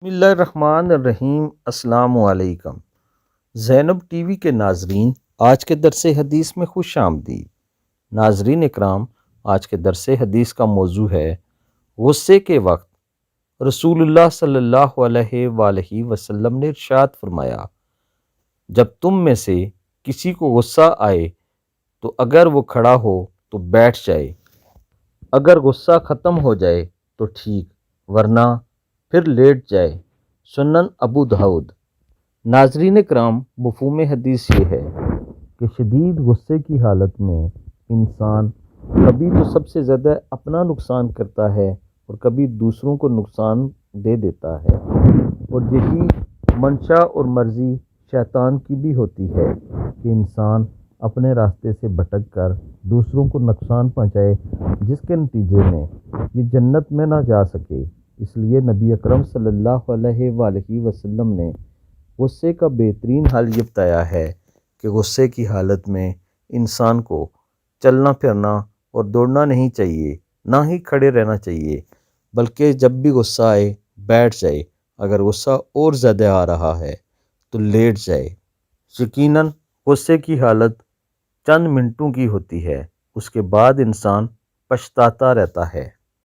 بسم اللہ الرحمن الرحیم۔ السلام علیکم زینب ٹی وی کے ناظرین، آج کے درس حدیث میں خوش آمدید۔ ناظرین اکرام، آج کے درس حدیث کا موضوع ہے غصے کے وقت رسول اللہ صلی اللہ علیہ وآلہ وسلم نے ارشاد فرمایا، جب تم میں سے کسی کو غصہ آئے تو اگر وہ کھڑا ہو تو بیٹھ جائے، اگر غصہ ختم ہو جائے تو ٹھیک، ورنہ پھر لیٹ جائے۔ سنن ابو داؤد۔ ناظرین کرام، مفہوم حدیث یہ ہے کہ شدید غصے کی حالت میں انسان کبھی تو سب سے زیادہ اپنا نقصان کرتا ہے اور کبھی دوسروں کو نقصان دے دیتا ہے، اور یہی منشا اور مرضی شیطان کی بھی ہوتی ہے کہ انسان اپنے راستے سے بھٹک کر دوسروں کو نقصان پہنچائے، جس کے نتیجے میں یہ جنت میں نہ جا سکے۔ اس لیے نبی اکرم صلی اللہ علیہ وآلہ وسلم نے غصے کا بہترین حل یہ بتایا ہے کہ غصے کی حالت میں انسان کو چلنا پھرنا اور دوڑنا نہیں چاہیے، نہ ہی کھڑے رہنا چاہیے، بلکہ جب بھی غصہ آئے بیٹھ جائے، اگر غصہ اور زیادہ آ رہا ہے تو لیٹ جائے۔ یقیناً غصے کی حالت چند منٹوں کی ہوتی ہے، اس کے بعد انسان پچھتاتا رہتا ہے۔